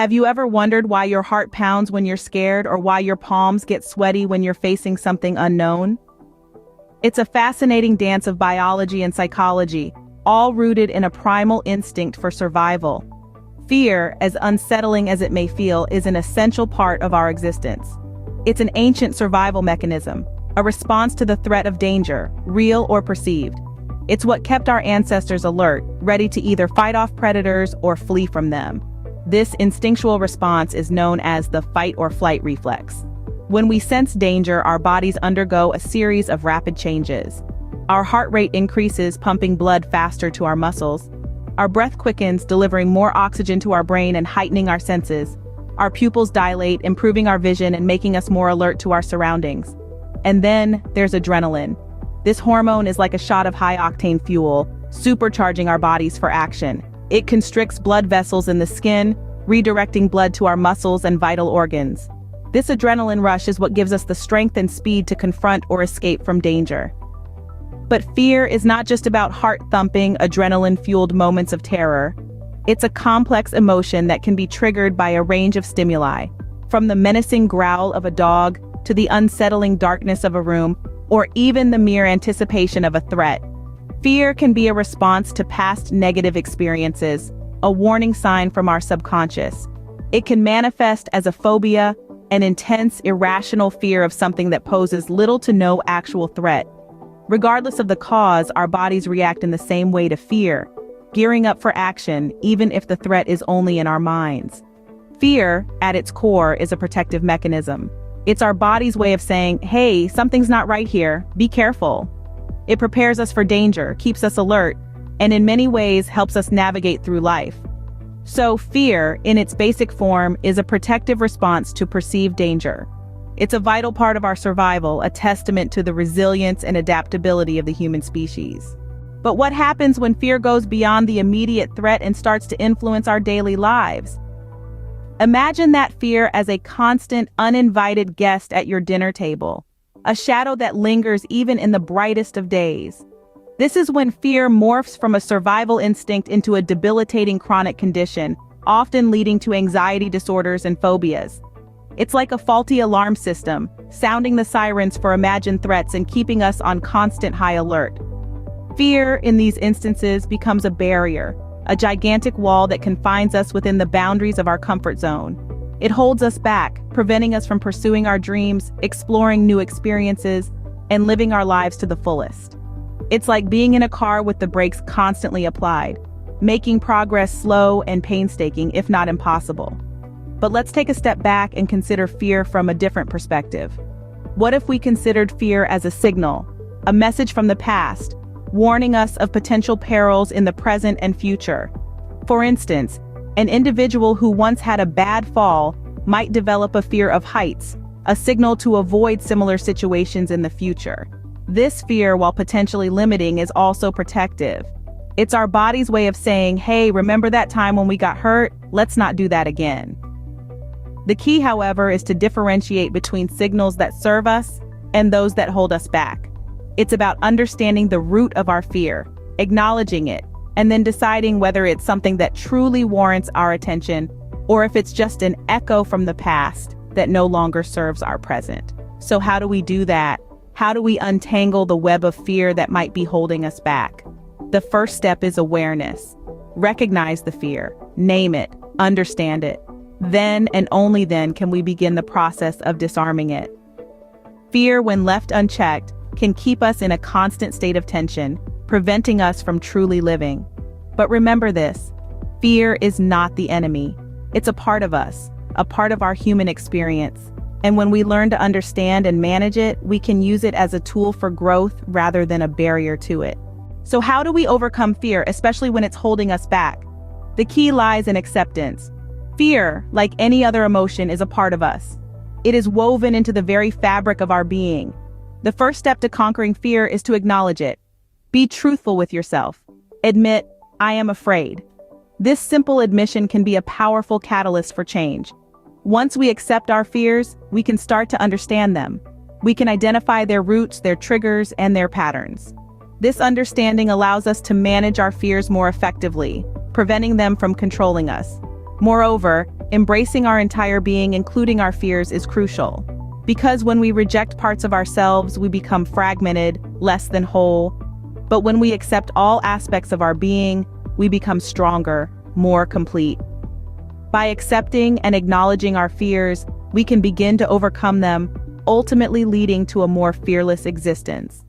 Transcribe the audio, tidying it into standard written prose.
Have you ever wondered why your heart pounds when you're scared or why your palms get sweaty when you're facing something unknown? It's a fascinating dance of biology and psychology, all rooted in a primal instinct for survival. Fear, as unsettling as it may feel, is an essential part of our existence. It's an ancient survival mechanism, a response to the threat of danger, real or perceived. It's what kept our ancestors alert, ready to either fight off predators or flee from them. This instinctual response is known as the fight or flight reflex. When we sense danger, our bodies undergo a series of rapid changes. Our heart rate increases, pumping blood faster to our muscles. Our breath quickens, delivering more oxygen to our brain and heightening our senses. Our pupils dilate, improving our vision and making us more alert to our surroundings. And then there's adrenaline. This hormone is like a shot of high-octane fuel, supercharging our bodies for action. It constricts blood vessels in the skin, redirecting blood to our muscles and vital organs. This adrenaline rush is what gives us the strength and speed to confront or escape from danger. But fear is not just about heart-thumping, adrenaline-fueled moments of terror. It's a complex emotion that can be triggered by a range of stimuli, from the menacing growl of a dog to the unsettling darkness of a room, or even the mere anticipation of a threat. Fear can be a response to past negative experiences, a warning sign from our subconscious. It can manifest as a phobia, an intense, irrational fear of something that poses little to no actual threat. Regardless of the cause, our bodies react in the same way to fear, gearing up for action even if the threat is only in our minds. Fear, at its core, is a protective mechanism. It's our body's way of saying, hey, something's not right here, be careful. It prepares us for danger, keeps us alert, and in many ways helps us navigate through life. So fear, in its basic form, is a protective response to perceived danger. It's a vital part of our survival, a testament to the resilience and adaptability of the human species. But what happens when fear goes beyond the immediate threat and starts to influence our daily lives? Imagine that fear as a constant, uninvited guest at your dinner table, a shadow that lingers even in the brightest of days. This is when fear morphs from a survival instinct into a debilitating chronic condition, often leading to anxiety disorders and phobias. It's like a faulty alarm system, sounding the sirens for imagined threats and keeping us on constant high alert. Fear, in these instances, becomes a barrier, a gigantic wall that confines us within the boundaries of our comfort zone. It holds us back, preventing us from pursuing our dreams, exploring new experiences, and living our lives to the fullest. It's like being in a car with the brakes constantly applied, making progress slow and painstaking, if not impossible. But let's take a step back and consider fear from a different perspective. What if we considered fear as a signal, a message from the past, warning us of potential perils in the present and future? For instance, an individual who once had a bad fall might develop a fear of heights, a signal to avoid similar situations in the future. This fear, while potentially limiting, is also protective. It's our body's way of saying, hey, remember that time when we got hurt? Let's not do that again. The key, however, is to differentiate between signals that serve us and those that hold us back. It's about understanding the root of our fear, acknowledging it, and then deciding whether it's something that truly warrants our attention or if it's just an echo from the past that no longer serves our present. So how do we do that? How do we untangle the web of fear that might be holding us back? The first step is awareness. Recognize the fear, name it, understand it. Then and only then can we begin the process of disarming it. Fear, when left unchecked, can keep us in a constant state of tension, preventing us from truly living. But remember this, fear is not the enemy. It's a part of us, a part of our human experience. And when we learn to understand and manage it, we can use it as a tool for growth rather than a barrier to it. So how do we overcome fear, especially when it's holding us back? The key lies in acceptance. Fear, like any other emotion, is a part of us. It is woven into the very fabric of our being. The first step to conquering fear is to acknowledge it. Be truthful with yourself. Admit, I am afraid. This simple admission can be a powerful catalyst for change. Once we accept our fears, we can start to understand them. We can identify their roots, their triggers, and their patterns. This understanding allows us to manage our fears more effectively, preventing them from controlling us. Moreover, Embracing our entire being, including our fears, is crucial. Because when we reject parts of ourselves, we become fragmented, less than whole. But when we accept all aspects of our being, we become stronger, more complete. By accepting and acknowledging our fears, we can begin to overcome them, ultimately leading to a more fearless existence.